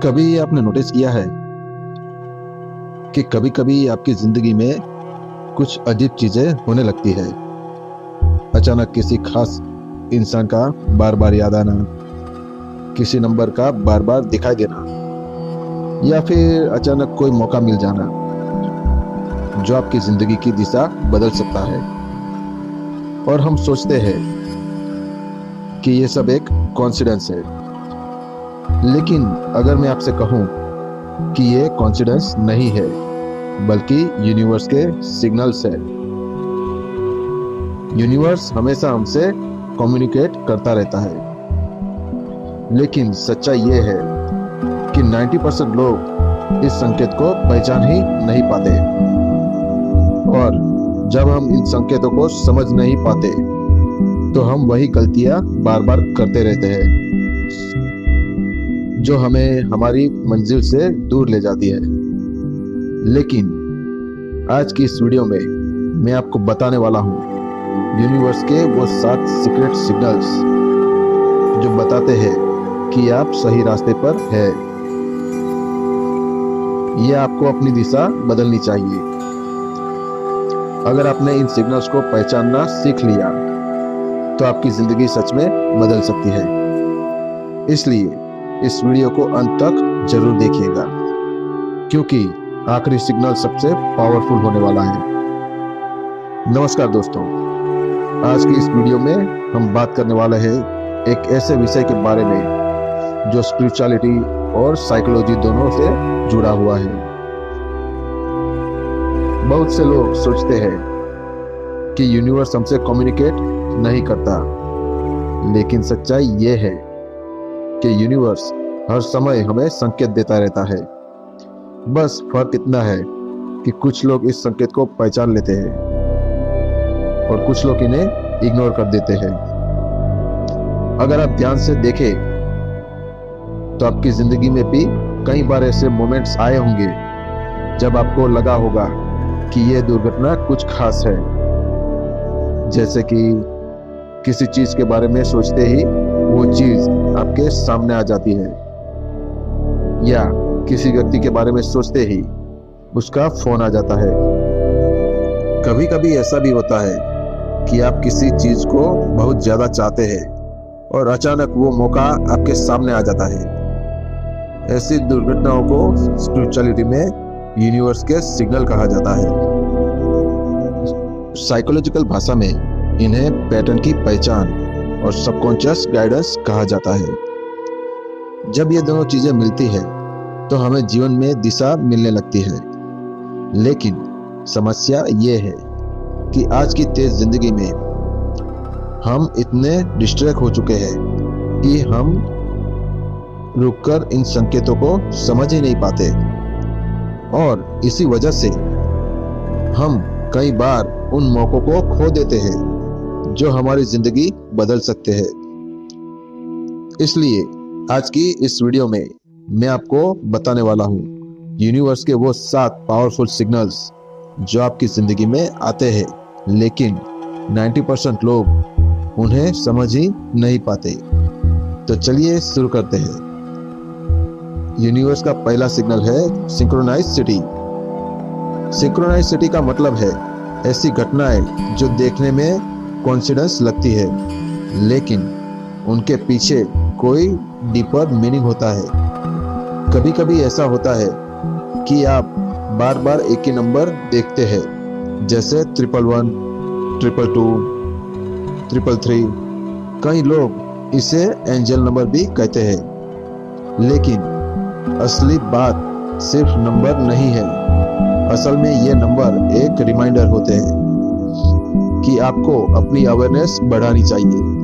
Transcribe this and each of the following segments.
कभी आपने नोटिस किया है कि कभी कभी आपकी जिंदगी में कुछ अजीब चीजें होने लगती है। अचानक किसी खास इंसान का बार बार याद आना, किसी नंबर का बार बार दिखाई देना, या फिर अचानक कोई मौका मिल जाना जो आपकी जिंदगी की दिशा बदल सकता है। और हम सोचते हैं कि ये सब एक कॉन्सिडेंस है, लेकिन अगर मैं आपसे कहूं कि ये कॉन्सिडेंस नहीं है बल्कि यूनिवर्स के सिग्नल्स है। यूनिवर्स हमेशा हमसे कम्युनिकेट करता रहता है, लेकिन सच्चाई ये है कि 90% लोग इस संकेत को पहचान ही नहीं पाते। और जब हम इन संकेतों को समझ नहीं पाते तो हम वही गलतियां बार बार करते रहते हैं जो हमें हमारी मंजिल से दूर ले जाती है। लेकिन आज की इस वीडियो में मैं आपको बताने वाला हूँ यूनिवर्स के वो 7 सीक्रेट सिग्नल्स जो बताते हैं कि आप सही रास्ते पर हैं। यह आपको अपनी दिशा बदलनी चाहिए। अगर आपने इन सिग्नल्स को पहचानना सीख लिया तो आपकी जिंदगी सच में बदल सकती है। इसलिए इस वीडियो को अंत तक जरूर देखिएगा, क्योंकि आखिरी सिग्नल सबसे पावरफुल होने वाला है। नमस्कार दोस्तों, आज की इस वीडियो में हम बात करने वाले हैं एक ऐसे विषय के बारे में जो स्पिरिचुअलिटी और साइकोलॉजी दोनों से जुड़ा हुआ है। बहुत से लोग सोचते हैं कि यूनिवर्स हमसे कम्युनिकेट नहीं करता, लेकिन सच्चाई ये है कि यूनिवर्स हर समय हमें संकेत देता रहता है। बस फर्क इतना है कि कुछ लोग इस संकेत को पहचान लेते हैं और कुछ लोग इन्हें इग्नोर कर देते हैं। अगर आप ध्यान से देखें तो आपकी जिंदगी में भी कई बार ऐसे मोमेंट्स आए होंगे जब आपको लगा होगा कि यह दुर्घटना कुछ खास है। जैसे कि किसी चीज के बारे में सोचते ही वो चीज आपके सामने आ जाती है, या किसी व्यक्ति के बारे में सोचते ही उसका फोन आ जाता है। कभी कभी ऐसा भी होता है कि आप किसी चीज को बहुत ज्यादा चाहते हैं और अचानक वो मौका आपके सामने आ जाता है। ऐसी दुर्घटनाओं को स्पिरिचुअलिटी में यूनिवर्स के सिग्नल कहा जाता है। साइकोलॉजिकल भाषा में इन्हें पैटर्न की पहचान और सबकॉन्शियस गाइडेंस कहा जाता है। जब ये दोनों चीजें मिलती है तो हमें जीवन में दिशा मिलने लगती है। लेकिन समस्या ये है कि आज की तेज जिंदगी में हम इतने डिस्ट्रैक्ट हो चुके हैं कि हम रुककर इन संकेतों को समझ ही नहीं पाते, और इसी वजह से हम कई बार उन मौकों को खो देते हैं जो हमारी जिंदगी बदल सकते हैं। इसलिए आज की इस वीडियो में मैं आपको बताने वाला हूँ यूनिवर्स के वो 7 पावरफुल सिग्नल्स जो आपकी जिंदगी में आते हैं, लेकिन 90% लोग उन्हें समझ ही नहीं पाते। तो चलिए शुरू करते हैं। यूनिवर्स का पहला सिग्नल है सिंक्रोनाइसिटी। सिंक्रोनाइसिटी का मतलब है ऐसी घटनाएं जो देखने में कोइंसिडेंस लगती है, लेकिन उनके पीछे कोई डीपर मीनिंग होता है। कभी कभी ऐसा होता है कि आप बार बार एक ही नंबर देखते हैं, जैसे 111, 222, 333। कई लोग इसे एंजल नंबर भी कहते हैं, लेकिन असली बात सिर्फ नंबर नहीं है। असल में ये नंबर एक रिमाइंडर होते हैं कि आपको अपनी अवेयरनेस बढ़ानी चाहिए।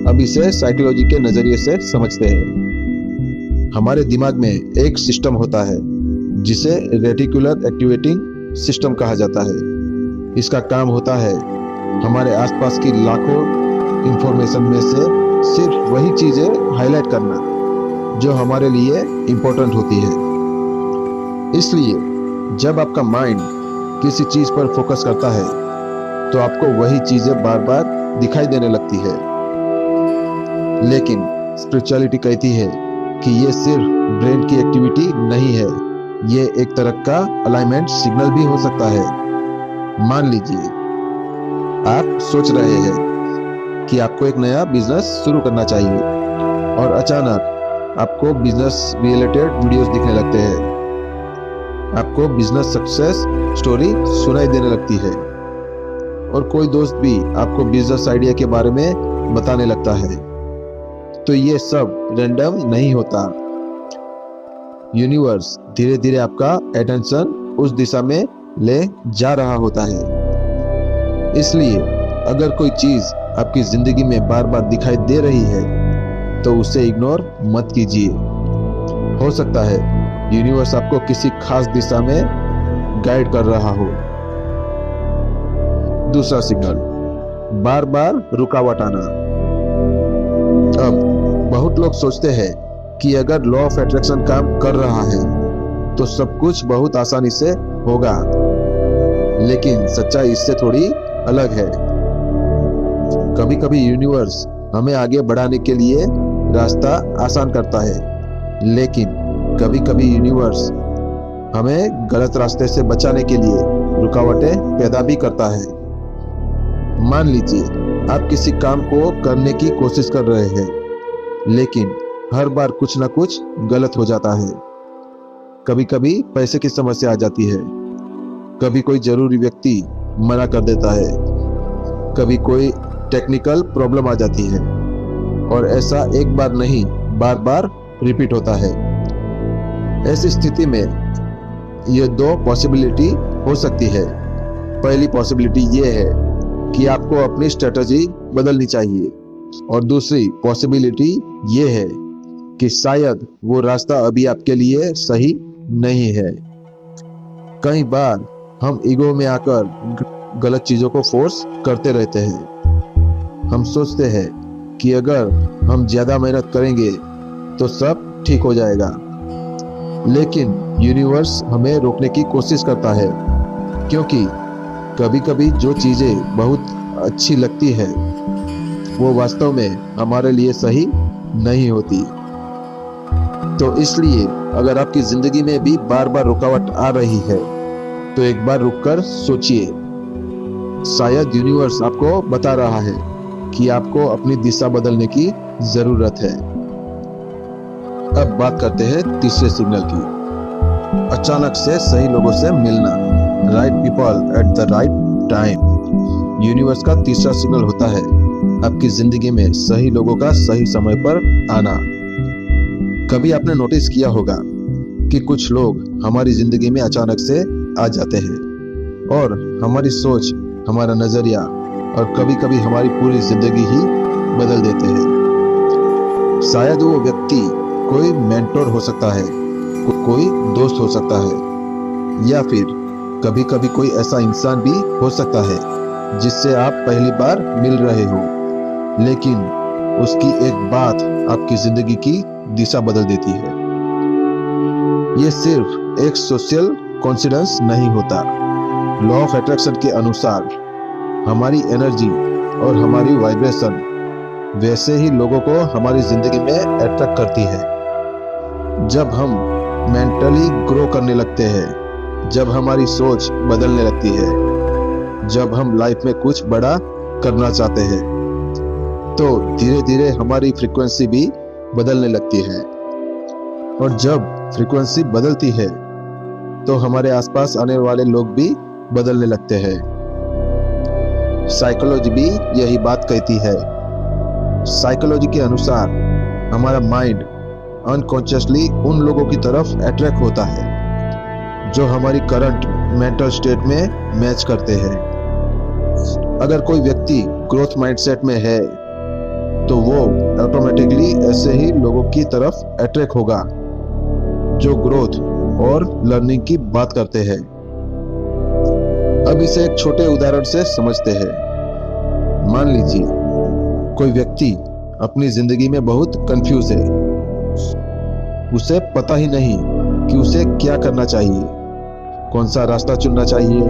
अब इसे साइकोलॉजी के नजरिए से समझते हैं। हमारे दिमाग में एक सिस्टम होता है जिसे रेटिकुलर एक्टिवेटिंग सिस्टम कहा जाता है। इसका काम होता है हमारे आसपास की लाखों इंफॉर्मेशन में से सिर्फ वही चीजें हाईलाइट करना जो हमारे लिए इंपॉर्टेंट होती है। इसलिए जब आपका माइंड किसी चीज पर फोकस करता है तो आपको वही चीजें बार बार दिखाई देने लगती है। लेकिन स्पिरिचुअलिटी कहती है कि ये सिर्फ ब्रेन की एक्टिविटी नहीं है, ये एक तरह का अलाइनमेंट सिग्नल भी हो सकता है। मान लीजिए आप सोच रहे हैं कि आपको एक नया बिजनेस शुरू करना चाहिए और अचानक आपको बिजनेस रिलेटेड वीडियोस दिखने लगते हैं। आपको बिजनेस सक्सेस स्टोरी सुनाई देने लगती है और कोई दोस्त भी आपको बिजनेस आइडिया के बारे में बताने लगता है। तो ये सब रैंडम नहीं होता। यूनिवर्स धीरे धीरे आपका अटेंशन उस दिशा में ले जा रहा होता है। इसलिए अगर कोई चीज आपकी जिंदगी में बार बार दिखाई दे रही है तो उसे इग्नोर मत कीजिए। हो सकता है यूनिवर्स आपको किसी खास दिशा में गाइड कर रहा हो। दूसरा सिग्नल, बार बार रुकावट आना। अब बहुत लोग सोचते हैं कि अगर लॉ ऑफ अट्रैक्शन काम कर रहा है तो सब कुछ बहुत आसानी से होगा, लेकिन सच्चाई इससे थोड़ी अलग है। कभी कभी यूनिवर्स हमें आगे बढ़ाने के लिए रास्ता आसान करता है, लेकिन कभी कभी यूनिवर्स हमें गलत रास्ते से बचाने के लिए रुकावटें पैदा भी करता है। मान लीजिए आप किसी काम को करने की कोशिश कर रहे हैं, लेकिन हर बार कुछ ना कुछ गलत हो जाता है। कभी कभी पैसे की समस्या आ जाती है, कभी कोई जरूरी व्यक्ति मना कर देता है, कभी कोई टेक्निकल प्रॉब्लम आ जाती है और ऐसा एक बार नहीं बार बार रिपीट होता है। ऐसी स्थिति में ये दो पॉसिबिलिटी हो सकती है। पहली पॉसिबिलिटी ये है कि आपको अपनी स्ट्रेटजी बदलनी चाहिए और दूसरी पॉसिबिलिटी ये है कि शायद वो रास्ता अभी आपके लिए सही नहीं है। कई बार हम ईगो में आकर गलत चीजों को फोर्स करते रहते हैं। हम सोचते हैं कि अगर हम ज्यादा मेहनत करेंगे तो सब ठीक हो जाएगा, लेकिन यूनिवर्स हमें रोकने की कोशिश करता है, क्योंकि कभी कभी जो चीजें बहुत अच्छी लगती है वो वास्तव में हमारे लिए सही नहीं होती। तो इसलिए अगर आपकी जिंदगी में भी बार बार रुकावट आ रही है तो एक बार रुककर सोचिए। शायद यूनिवर्स आपको बता रहा है कि आपको अपनी दिशा बदलने की जरूरत है। अब बात करते हैं तीसरे सिग्नल की। अचानक से सही लोगों से मिलना, right people at the right time. Universe का तीसरा सिग्नल होता है आपकी जिंदगी में सही लोगों का सही समय पर आना। कभी आपने नोटिस किया होगा कि कुछ लोग हमारी जिंदगी में अचानक से आ जाते हैं और हमारी सोच, हमारा नजरिया और कभी कभी हमारी पूरी जिंदगी ही बदल देते हैं। शायद वो व्यक्ति कोई मेंटोर हो सकता है, कोई दोस्त हो सकता है, या फिर कभी कभी कोई ऐसा इंसान भी हो सकता है जिससे आप पहली बार मिल रहे हो, लेकिन उसकी एक बात आपकी जिंदगी की दिशा बदल देती है। ये सिर्फ एक सोशल कोइंसिडेंस नहीं होता। लॉ ऑफ अट्रैक्शन के अनुसार हमारी एनर्जी और हमारी वाइब्रेशन वैसे ही लोगों को हमारी जिंदगी में अट्रैक्ट करती है। जब हम मेंटली ग्रो करने लगते हैं, जब हमारी सोच बदलने लगती है, जब हम लाइफ में कुछ बड़ा करना चाहते हैं, तो धीरे धीरे हमारी फ्रीक्वेंसी भी बदलने लगती है। और जब फ्रीक्वेंसी बदलती है तो हमारे आसपास आने वाले लोग भी बदलने लगते हैं। साइकोलॉजी भी यही बात कहती है। साइकोलॉजी के अनुसार हमारा माइंड अनकॉन्शियसली उन लोगों की तरफ अट्रैक्ट होता है जो हमारी करंट मेंटल स्टेट में मैच करते हैं। अगर कोई व्यक्ति ग्रोथ माइंडसेट में है तो वो ऑटोमेटिकली ऐसे ही लोगों की तरफ अट्रैक्ट होगा जो ग्रोथ और लर्निंग की बात करते हैं। अब इसे एक छोटे उदाहरण से समझते हैं। मान लीजिए कोई व्यक्ति अपनी जिंदगी में बहुत कंफ्यूज है। उसे पता ही नहीं कि उसे क्या करना चाहिए, कौन सा रास्ता चुनना चाहिए,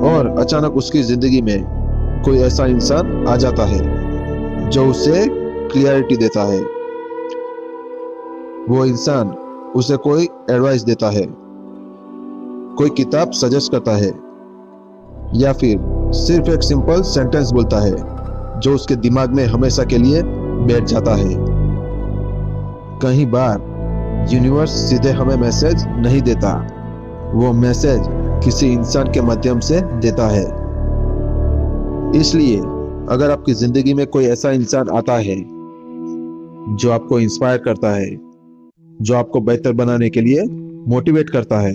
और अचानक उसकी जिंदगी में कोई ऐसा इंसान आ जाता है जो उसे क्लियरिटी देता है। वो इंसान उसे कोई एडवाइस देता है, कोई किताब सजेस्ट करता है, या फिर सिर्फ एक सिंपल सेंटेंस बोलता है जो उसके दिमाग में हमेशा के लिए बैठ जाता है। कई बार यूनिवर्स सीधे हमें मैसेज नहीं देता, वो मैसेज किसी इंसान के माध्यम से देता है। इसलिए अगर आपकी जिंदगी में कोई ऐसा इंसान आता है जो आपको इंस्पायर करता है, जो आपको बेहतर बनाने के लिए मोटिवेट करता है,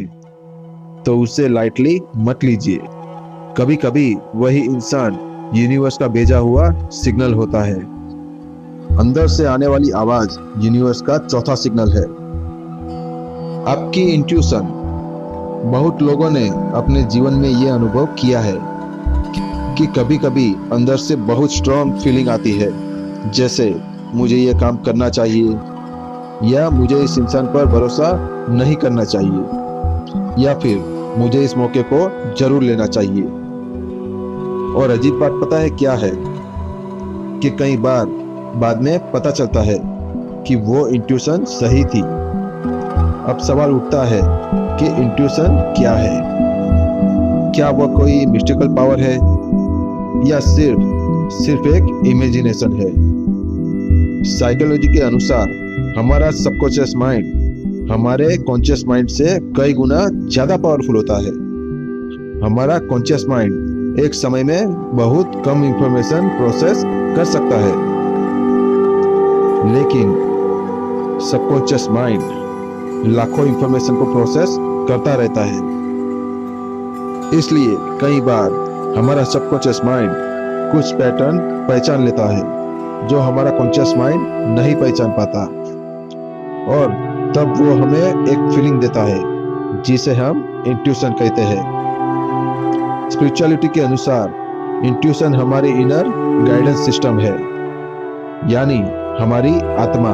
तो उसे लाइटली मत लीजिए। कभी कभी वही इंसान यूनिवर्स का भेजा हुआ सिग्नल होता है। अंदर से आने वाली आवाज यूनिवर्स का चौथा सिग्नल है। आपकी इंट्यूशन। बहुत लोगों ने अपने जीवन में यह अनुभव किया है कि कभी कभी अंदर से बहुत स्ट्रॉन्ग फीलिंग आती है, जैसे मुझे ये काम करना चाहिए, या मुझे इस इंसान पर भरोसा नहीं करना चाहिए, या फिर मुझे इस मौके को जरूर लेना चाहिए। और अजीब बात पता है क्या है कि कई बार बाद में पता चलता है कि वो इंट्यूशन सही थी। अब सवाल उठता है कि इंट्यूशन क्या है? क्या वह कोई मिस्टिकल पावर है, या सिर्फ एक इमेजिनेशन है? साइकोलॉजी के अनुसार हमारा सबकॉन्शियस माइंड हमारे कॉन्शियस माइंड से कई गुना ज्यादा पावरफुल होता है। हमारा कॉन्शियस माइंड एक समय में बहुत कम इंफॉर्मेशन प्रोसेस कर सकता है, लेकिन सबकॉन्शियस माइंड लाखों इंफॉर्मेशन को प्रोसेस करता रहता है। इसलिए कई बार हमारा सबकॉन्शियस माइंड कुछ पैटर्न पहचान लेता है जो हमारा कॉन्शियस माइंड नहीं पहचान पाता, और तब वो हमें एक फीलिंग देता है जिसे हम इंट्यूशन कहते हैं। स्पिरिचुअलिटी के अनुसार इंट्यूशन हमारी इनर गाइडेंस सिस्टम है, यानी हमारी आत्मा,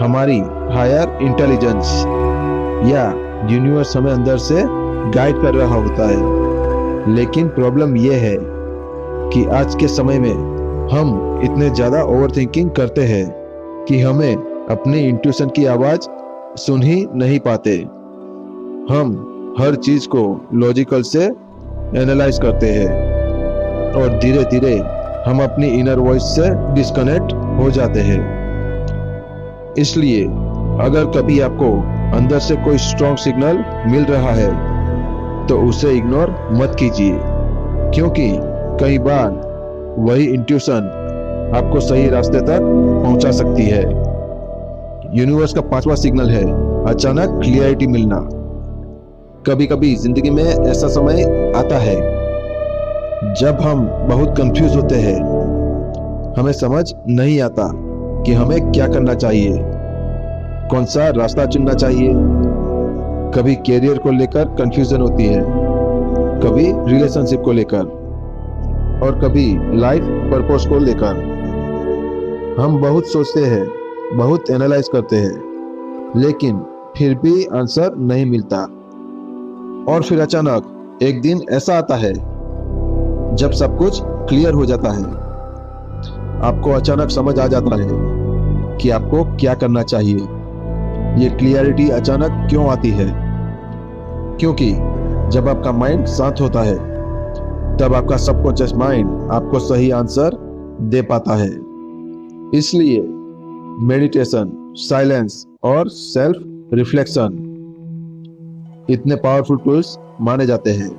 हमारी हायर इंटेलिजेंस या यूनिवर्स हमें अंदर से गाइड कर रहा होता है। लेकिन प्रॉब्लम यह है कि आज के समय में हम इतने ज्यादा ओवरथिंकिंग करते हैं कि हमें अपनी इंट्यूशन की आवाज सुन ही नहीं पाते। हम हर चीज को लॉजिकल से एनालाइज करते हैं और धीरे धीरे हम अपनी इनर वॉइस से डिस्कनेक्ट हो जाते हैं। इसलिए अगर कभी आपको अंदर से कोई स्ट्रॉन्ग सिग्नल मिल रहा है तो उसे इग्नोर मत कीजिए, क्योंकि कई बार वही इंट्यूशन आपको सही रास्ते तक पहुंचा सकती है। यूनिवर्स का पांचवा सिग्नल है अचानक क्लियरिटी मिलना। कभी कभी जिंदगी में ऐसा समय आता है जब हम बहुत कंफ्यूज होते हैं, हमें समझ नहीं आता कि हमें क्या करना चाहिए, कौन सा रास्ता चुनना चाहिए। कभी कैरियर को लेकर कंफ्यूजन होती है, कभी रिलेशनशिप को लेकर, और कभी लाइफ पर्पस को लेकर। हम बहुत सोचते हैं, बहुत एनालाइज करते हैं, लेकिन फिर भी आंसर नहीं मिलता। और फिर अचानक एक दिन ऐसा आता है जब सब कुछ क्लियर हो जाता है। आपको अचानक समझ आ जाता है कि आपको क्या करना चाहिए। ये क्लियरिटी अचानक क्यों आती है? क्योंकि जब आपका माइंड शांत होता है तब आपका सबकॉन्शियस माइंड आपको सही आंसर दे पाता है। इसलिए मेडिटेशन, साइलेंस और सेल्फ रिफ्लेक्शन इतने पावरफुल टूल्स माने जाते हैं।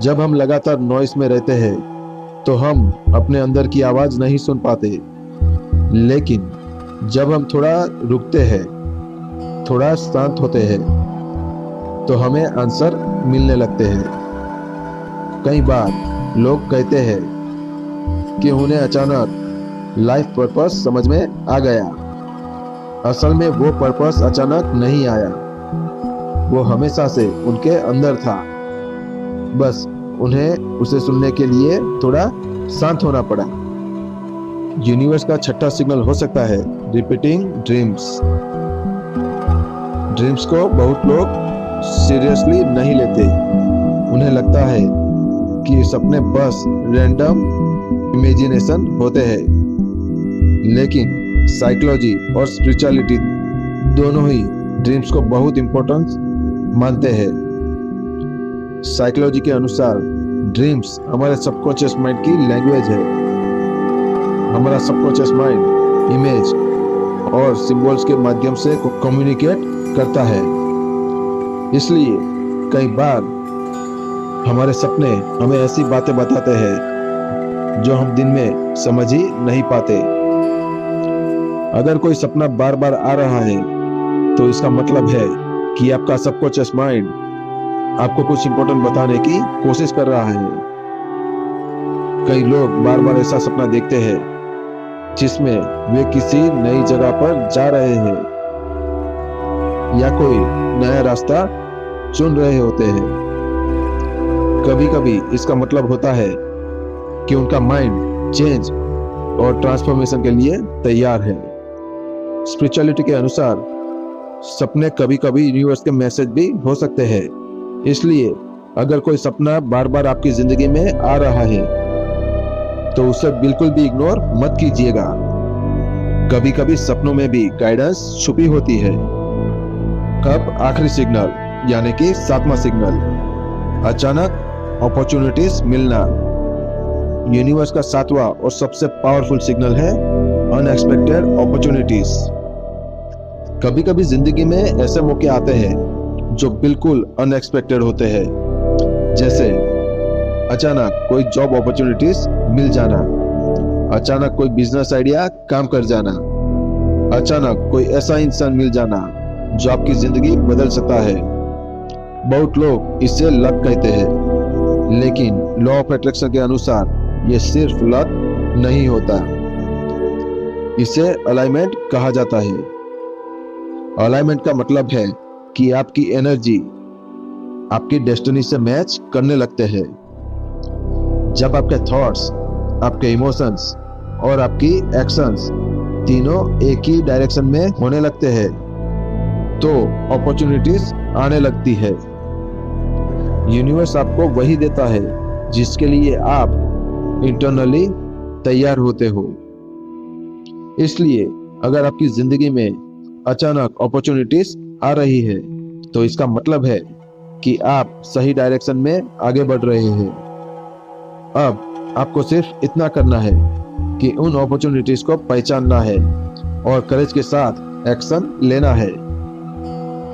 जब हम लगातार नॉइस में रहते हैं तो हम अपने अंदर की आवाज नहीं सुन पाते, लेकिन जब हम थोड़ा रुकते हैं, थोड़ा शांत होते हैं, तो हमें आंसर मिलने लगते हैं। कई बार लोग कहते हैं कि उन्हें अचानक लाइफ पर्पस समझ में आ गया। असल में वो पर्पस अचानक नहीं आया, वो हमेशा से उनके अंदर था, बस उन्हें उसे सुनने के लिए थोड़ा शांत होना पड़ा। यूनिवर्स का छठा सिग्नल हो सकता है रिपीटिंग ड्रीम्स। ड्रीम्स को बहुत लोग सीरियसली नहीं लेते। उन्हें लगता है कि सपने बस रैंडम इमेजिनेशन होते हैं, लेकिन साइकोलॉजी और स्पिरिचुअलिटी दोनों ही ड्रीम्स को बहुत इम्पोर्टेंस मानते हैं। साइकोलॉजी के अनुसार ड्रीम्स हमारे सबकॉन्शियस माइंड की लैंग्वेज है। हमारा सबकॉन्शियस माइंड इमेज और सिंबल्स के माध्यम से कम्युनिकेट करता है। इसलिए कई बार हमारे सपने हमें ऐसी बातें बताते हैं जो हम दिन में समझ ही नहीं पाते। अगर कोई सपना बार बार आ रहा है तो इसका मतलब है कि आपका सबकॉन्शियस माइंड आपको कुछ इंपॉर्टेंट बताने की कोशिश कर रहा है। कई लोग बार बार ऐसा सपना देखते हैं जिसमें वे किसी नई जगह पर जा रहे हैं या कोई नया रास्ता चुन रहे होते हैं। कभी कभी इसका मतलब होता है कि उनका माइंड चेंज और ट्रांसफॉर्मेशन के लिए तैयार है। स्पिरिचुअलिटी के अनुसार सपने कभी कभी यूनिवर्स के मैसेज भी हो सकते हैं। इसलिए अगर कोई सपना बार बार आपकी जिंदगी में आ रहा है तो उसे बिल्कुल भी इग्नोर मत कीजिएगा। कभी कभी सपनों में भी गाइडेंस छुपी होती है। कब आखिरी सिग्नल यानी कि 7वां सिग्नल, अचानक अपॉर्चुनिटीज मिलना। यूनिवर्स का 7वां और सबसे पावरफुल सिग्नल है अनएक्सपेक्टेड अपॉर्चुनिटीज। कभी कभी जिंदगी में ऐसे मौके आते हैं जो बिल्कुल अनएक्सपेक्टेड होते हैं, जैसे अचानक कोई जॉब अपॉर्चुनिटीज मिल जाना, अचानक कोई बिजनेस आइडिया काम कर जाना, अचानक कोई ऐसा इंसान मिल जाना जो आपकी जिंदगी बदल सकता है। बहुत लोग इसे लक कहते हैं, लेकिन लॉ ऑफ अट्रैक्शन के अनुसार यह सिर्फ लक नहीं होता, इसे अलाइनमेंट कहा जाता है। अलाइनमेंट का मतलब है कि आपकी एनर्जी आपकी डेस्टिनी से मैच करने लगते हैं। जब आपके थॉट्स, आपके इमोशंस और आपकी एक्शंस तीनों एक ही डायरेक्शन में होने लगते हैं तो अपॉर्चुनिटीज आने लगती है। यूनिवर्स आपको वही देता है जिसके लिए आप इंटरनली तैयार होते हो। इसलिए अगर आपकी जिंदगी में अचानक अपॉर्चुनिटीज आ रही है तो इसका मतलब है कि आप सही डायरेक्शन में आगे बढ़ रहे हैं। अब आपको सिर्फ इतना करना है कि उन अपॉर्चुनिटीज को पहचानना है और करेज के साथ एक्शन लेना है।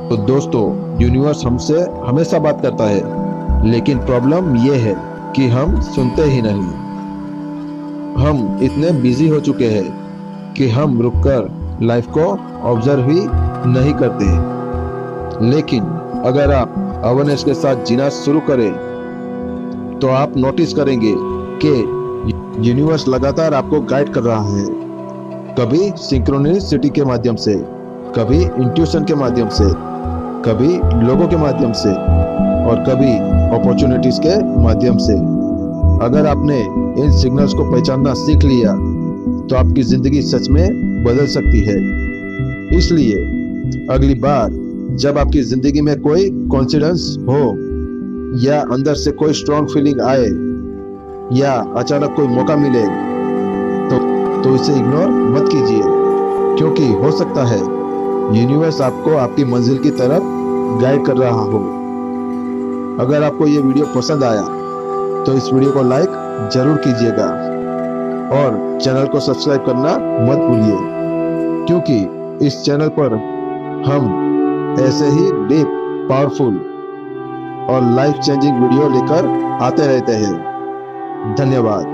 तो दोस्तों, यूनिवर्स हमसे हमेशा बात करता है, लेकिन प्रॉब्लम यह है कि हम सुनते ही नहीं। हम इतने बिजी हो चुके हैं कि हम रुककर लाइफ को ऑब्जर्व ही नहीं करते। लेकिन अगर आप अवेयरनेस के साथ जीना शुरू करें तो आप नोटिस करेंगे कि यूनिवर्स लगातार आपको गाइड कर रहा है, कभी सिंक्रोनिसिटी के माध्यम से, कभी इंट्यूशन के माध्यम से, कभी लोगों के माध्यम से और कभी अपॉर्चुनिटीज के माध्यम से। अगर आपने इन सिग्नल्स को पहचानना सीख लिया तो आपकी जिंदगी सच में बदल सकती है। इसलिए अगली बार जब आपकी जिंदगी में कोई कॉन्फिडेंस हो या अंदर से कोई स्ट्रॉन्ग फीलिंग आए या अचानक कोई मौका मिले तो इसे इग्नोर मत कीजिए, क्योंकि हो सकता है यूनिवर्स आपको आपकी मंजिल की तरफ गाइड कर रहा हो। अगर आपको ये वीडियो पसंद आया तो इस वीडियो को लाइक जरूर कीजिएगा और चैनल को सब्सक्राइब करना मत भूलिए, क्योंकि इस चैनल पर हम ऐसे ही डीप, पावरफुल और लाइफ चेंजिंग वीडियो लेकर आते रहते हैं। धन्यवाद।